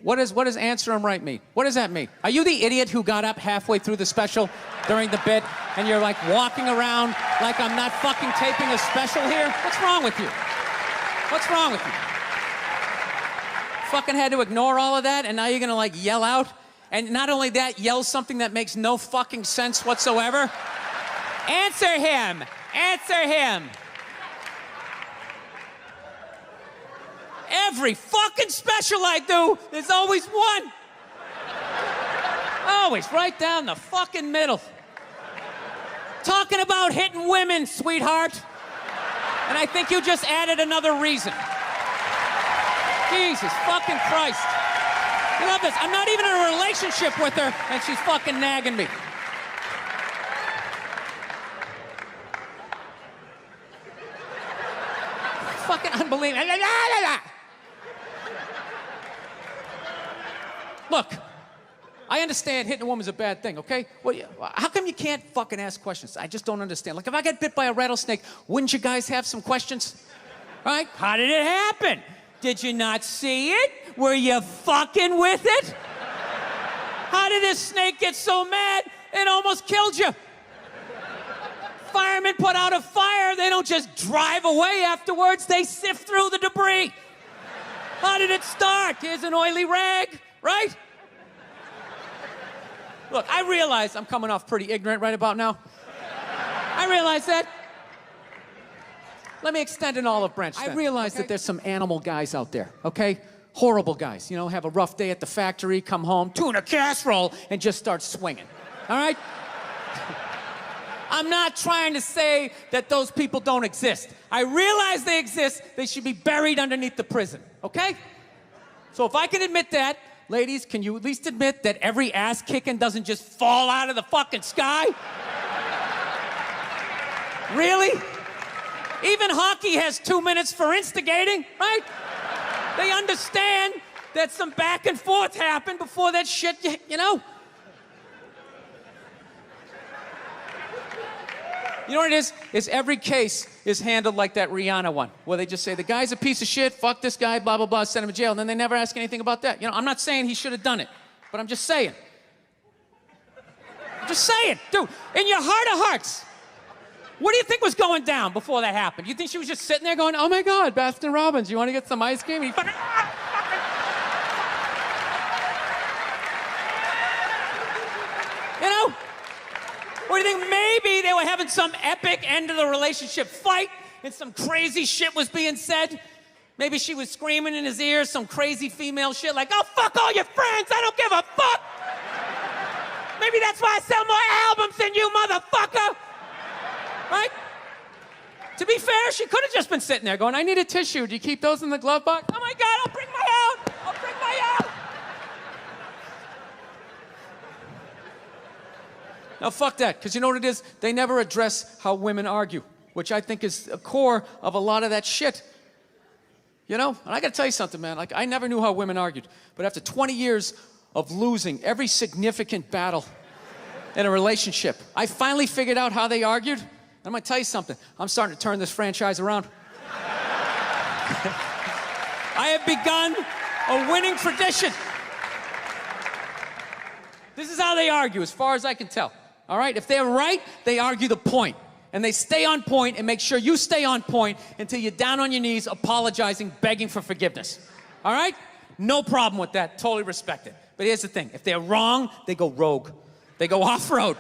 S2: What does answer him right mean? What does that mean? Are you the idiot who got up halfway through the special during the bit and you're like walking around like I'm not fucking taping a special here? What's wrong with you? What's wrong with you? Fucking had to ignore all of that and now you're gonna like yell out? And not only that, yell something that makes no fucking sense whatsoever? Answer him! Answer him! Every fucking special I do, there's always one. Always right down the fucking middle. Talking about hitting women, sweetheart. And I think you just added another reason. Jesus fucking Christ. You love this. I'm not even in a relationship with her, and she's fucking nagging me. Fucking unbelievable. Look, I understand hitting a woman's a bad thing, okay? Well, how come you can't fucking ask questions? I just don't understand. Like, if I get bit by a rattlesnake, wouldn't you guys have some questions? Right? How did it happen? Did you not see it? Were you fucking with it? How did this snake get so mad it almost killed you? Firemen put out a fire, they don't just drive away afterwards, they sift through the debris. How did it start? Here's an oily rag, right? Look, I realize I'm coming off pretty ignorant right about now. I realize that. Let me extend an olive branch then. I realize that there's some animal guys out there, okay? Horrible guys, you know, have a rough day at the factory, come home, tuna casserole, and just start swinging, all right? I'm not trying to say that those people don't exist. I realize they exist, they should be buried underneath the prison, okay? So if I can admit that, ladies, can you at least admit that every ass kicking doesn't just fall out of the fucking sky? Really? Even hockey has 2 minutes for instigating, right? They understand that some back and forth happened before that shit, you know? You know what it is? Is every case is handled like that Rihanna one, where they just say, the guy's a piece of shit, fuck this guy, blah, blah, blah, send him to jail, and then they never ask anything about that. You know, I'm not saying he should have done it, but I'm just saying. I'm just saying, dude, in your heart of hearts, what do you think was going down before that happened? You think she was just sitting there going, oh my God, Baskin Robbins, you want to get some ice cream? And he fucking, you know? Or do you think maybe they were having some epic end of the relationship fight and some crazy shit was being said? Maybe she was screaming in his ear some crazy female shit like, oh, fuck all your friends, I don't give a fuck. Maybe that's why I sell more albums than you, motherfucker. Right? To be fair, she could have just been sitting there going, I need a tissue. Do you keep those in the glove box? Oh my God, I'll bring my out. I'll bring my out. Now, fuck that, because you know what it is? They never address how women argue, which I think is the core of a lot of that shit. You know? And I gotta tell you something, man. Like, I never knew how women argued, but after 20 years of losing every significant battle in a relationship, I finally figured out how they argued. I'm gonna tell you something. I'm starting to turn this franchise around. I have begun a winning tradition. This is how they argue, as far as I can tell. All right? If they're right, they argue the point. And they stay on point and make sure you stay on point until you're down on your knees, apologizing, begging for forgiveness. All right? No problem with that. Totally respect it. But here's the thing. If they're wrong, they go rogue. They go off-road.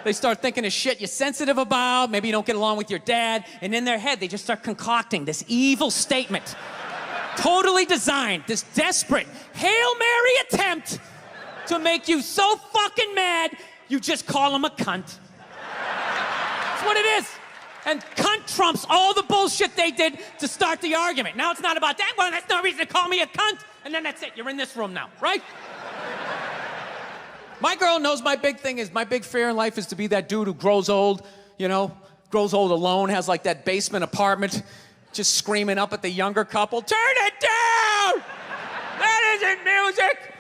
S2: They start thinking of shit you're sensitive about. Maybe you don't get along with your dad. And in their head, they just start concocting this evil statement. Totally designed, this desperate Hail Mary attempt to make you so fucking mad, you just call him a cunt. That's what it is. And cunt trumps all the bullshit they did to start the argument. Now it's not about that. Well, that's no reason to call me a cunt. And then that's it. You're in this room now, right? My girl knows my big thing is, my big fear in life is to be that dude who grows old, you know, grows old alone, has like that basement apartment, just screaming up at the younger couple, turn it down! That isn't music!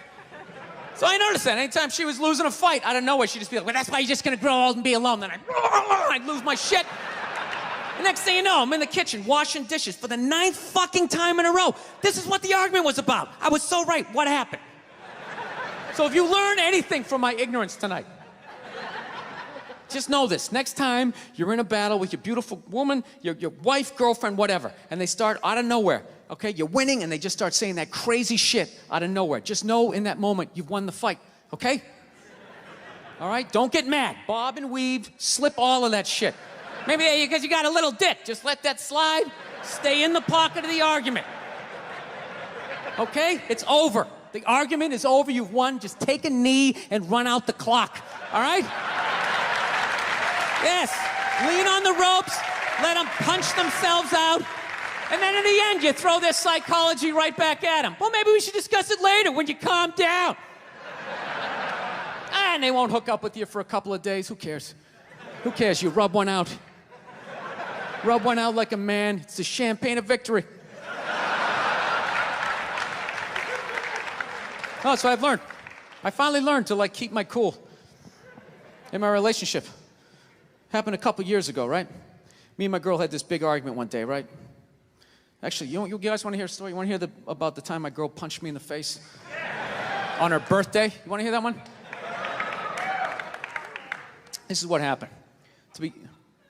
S2: So I noticed that anytime she was losing a fight, out of nowhere, she'd just be like, well, that's why you're just gonna grow old and be alone. Then I'd lose my shit. The next thing you know, I'm in the kitchen washing dishes for the 9th fucking time in a row. This is what the argument was about. I was so right. What happened? So if you learn anything from my ignorance tonight, just know this. Next time you're in a battle with your beautiful woman, your wife, girlfriend, whatever, and they start out of nowhere, okay? You're winning, and they just start saying that crazy shit out of nowhere. Just know in that moment you've won the fight, okay? All right? Don't get mad. Bob and weave, slip all of that shit. Maybe because you got a little dick. Just let that slide. Stay in the pocket of the argument. Okay? It's over. The argument is over. You've won. Just take a knee and run out the clock. All right? Yes. Lean on the ropes. Let them punch themselves out. And then in the end, you throw their psychology right back at them. Well, maybe we should discuss it later when you calm down. And they won't hook up with you for a couple of days. Who cares? Who cares? You rub one out. Rub one out like a man. It's the champagne of victory. Oh, that's what I've learned. I finally learned to, like, keep my cool in my relationship. Happened a couple years ago, right? Me and my girl had this big argument one day, right? Actually, you guys want to hear a story? You want to hear about the time my girl punched me in the face on her birthday? You want to hear that one? This is what happened.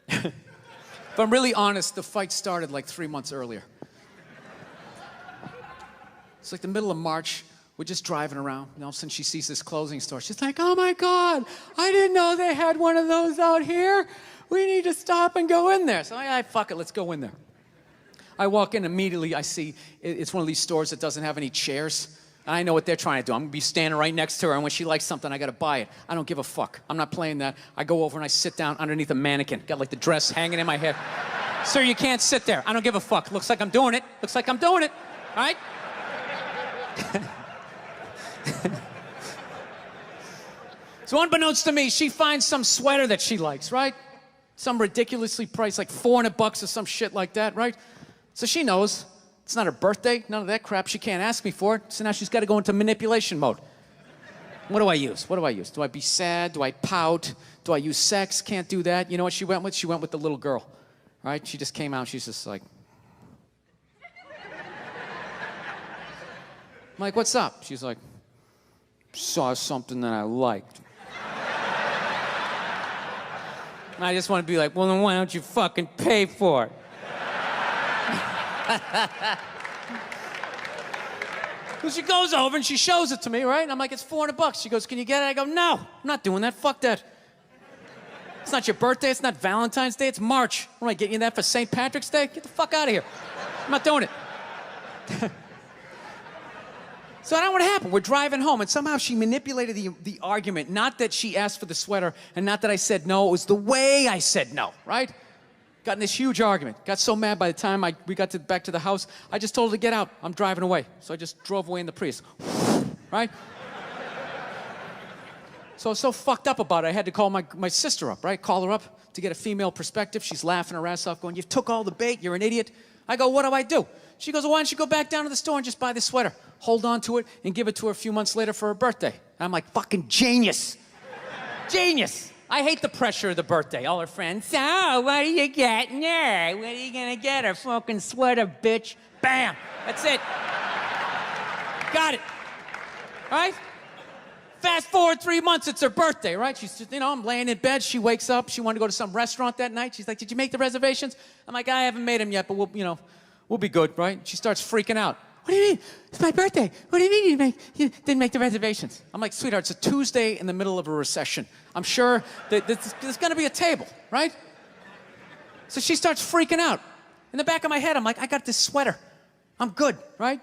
S2: If I'm really honest, the fight started like 3 months earlier. It's like the middle of March. We're just driving around, and all of a sudden she sees this clothing store. She's like, oh my God, I didn't know they had one of those out here. We need to stop and go in there. So I fuck it, let's go in there. I walk in immediately, I see it's one of these stores that doesn't have any chairs. I know what they're trying to do. I'm gonna be standing right next to her, and when she likes something, I gotta buy it. I don't give a fuck. I'm not playing that. I go over and I sit down underneath a mannequin. Got like the dress hanging in my head. Sir, you can't sit there. I don't give a fuck. Looks like I'm doing it. Looks like I'm doing it. All right? So unbeknownst to me, she finds some sweater that she likes, right? Some ridiculously priced, like $400 or some shit like that, right? So she knows It's not her birthday, none of that crap. She can't ask me for it, so now she's got to go into manipulation mode. What do I use? What do I use? Do I be sad? Do I pout? Do I use sex? Can't do that. You know what she went with? She went with the little girl, right? She just came out, she's just like... I'm like, what's up? She's like, saw something that I liked. And I just want to be like, well, then why don't you fucking pay for it? So she goes over and she shows it to me, right? And I'm like, it's $400. She goes, can you get it? I go, no, I'm not doing that. Fuck that. It's not your birthday. It's not Valentine's Day. It's March. What am I getting you that for St. Patrick's Day? Get the fuck out of here. I'm not doing it. So I don't know what happened. We're driving home, and somehow she manipulated the argument. Not that she asked for the sweater, and not that I said no. It was the way I said no, right? Got in this huge argument. Got so mad by the time we got back to the house, I just told her to get out. I'm driving away. So I just drove away in the Prius, right? So I was so fucked up about it, I had to call my sister up, right? Call her up to get a female perspective. She's laughing her ass off, going, you took all the bait, you're an idiot. I go, what do I do? She goes, well, why don't you go back down to the store and just buy the sweater, hold on to it, and give it to her a few months later for her birthday. And I'm like, fucking genius. Genius. I hate the pressure of the birthday. All her friends, so what are you getting her? What are you gonna get her? Fucking sweater, bitch. Bam. That's it. Got it. All right? Fast forward 3 months, it's her birthday, right? She's just, I'm laying in bed. She wakes up. She wanted to go to some restaurant that night. She's like, did you make the reservations? I'm like, I haven't made them yet, but we'll be good, right? She starts freaking out. What do you mean? It's my birthday. What do you mean you didn't make the reservations? I'm like, sweetheart, it's a Tuesday in the middle of a recession. I'm sure that there's going to be a table, right? So she starts freaking out. In the back of my head, I'm like, I got this sweater. I'm good, right?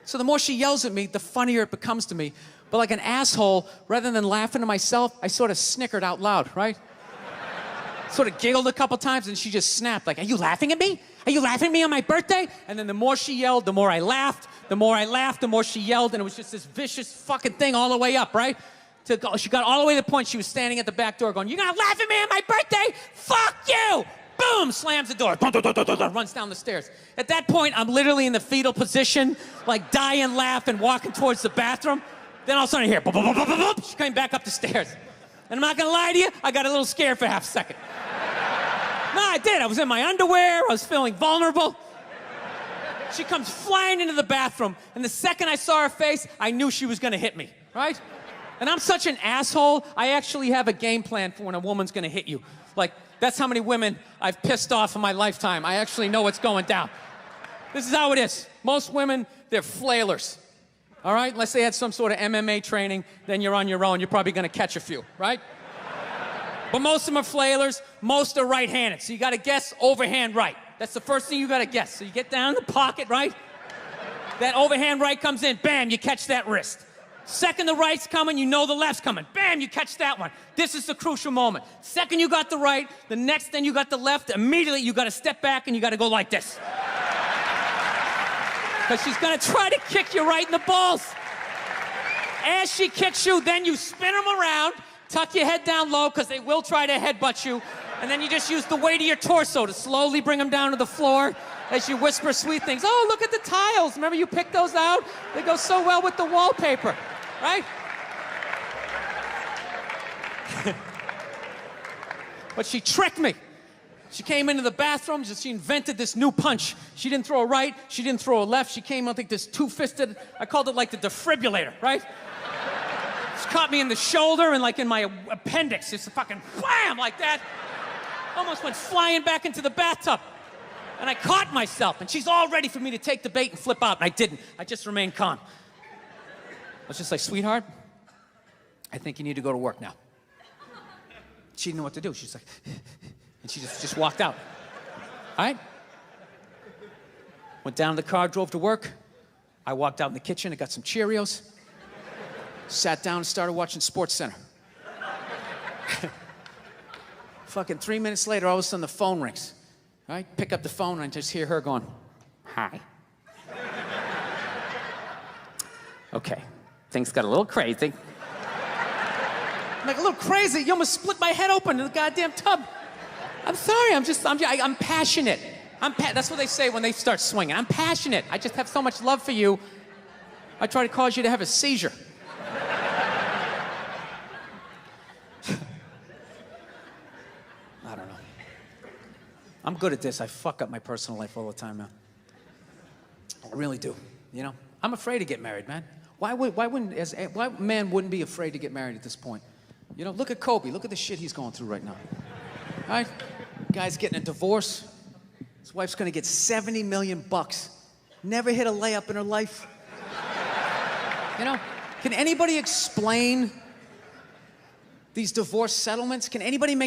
S2: So the more she yells at me, the funnier it becomes to me. But like an asshole, rather than laughing to myself, I sort of snickered out loud, right? Sort of giggled a couple times, and she just snapped, like, are you laughing at me? Are you laughing at me on my birthday? And then the more she yelled, the more I laughed. The more I laughed, the more she yelled, and it was just this vicious fucking thing all the way up, right? She got all the way to the point she was standing at the back door going, you're gonna laugh at me on my birthday? Fuck you! Boom! Slams the door. Runs down the stairs. At that point, I'm literally in the fetal position, like dying laughing, walking towards the bathroom. Then all of a sudden I hear, she came back up the stairs. And I'm not gonna lie to you, I got a little scared for half a second. No, I did. I was in my underwear. I was feeling vulnerable. She comes flying into the bathroom, and the second I saw her face, I knew she was gonna hit me, right? And I'm such an asshole, I actually have a game plan for when a woman's gonna hit you. Like, that's how many women I've pissed off in my lifetime. I actually know what's going down. This is how it is. Most women, they're flailers. All right? Unless they had some sort of MMA training, then you're on your own. You're probably gonna catch a few, right? But most of them are flailers. Most are right-handed. So you gotta guess overhand right. That's the first thing you gotta guess. So you get down in the pocket, right? That overhand right comes in, bam, you catch that wrist. Second the right's coming, you know the left's coming. Bam, you catch that one. This is the crucial moment. Second you got the right, the next then you got the left, immediately you gotta step back and you gotta go like this. Because she's gonna try to kick you right in the balls. As she kicks you, then you spin them around, tuck your head down low, because they will try to headbutt you, and then you just use the weight of your torso to slowly bring them down to the floor as you whisper sweet things. Oh, look at the tiles. Remember you picked those out? They go so well with the wallpaper, right? But she tricked me. She came into the bathroom, she invented this new punch. She didn't throw a right, she didn't throw a left. She came out like this two-fisted, I called it like the defibrillator, right? She caught me in the shoulder and like in my appendix. Just a fucking wham like that. Almost went flying back into the bathtub. And I caught myself, and she's all ready for me to take the bait and flip out, and I didn't. I just remained calm. I was just like, sweetheart, I think you need to go to work now. She didn't know what to do. She's like, and she just walked out. All right? Went down to the car, drove to work. I walked out in the kitchen, I got some Cheerios. Sat down and started watching SportsCenter. Fucking 3 minutes later, all of a sudden the phone rings. Right? Pick up the phone and I just hear her going, hi. Okay, things got a little crazy. I'm like, a little crazy? You almost split my head open in the goddamn tub. I'm sorry, I'm passionate. That's what they say when they start swinging. I'm passionate. I just have so much love for you. I try to cause you to have a seizure. I don't know. I'm good at this. I fuck up my personal life all the time, man. I really do. You know, I'm afraid to get married, man. Why man wouldn't be afraid to get married at this point? You know, look at Kobe. Look at the shit he's going through right now. All right? Guy's getting a divorce. His wife's gonna get $70 million. Never hit a layup in her life. You know, can anybody explain these divorce settlements? Can anybody make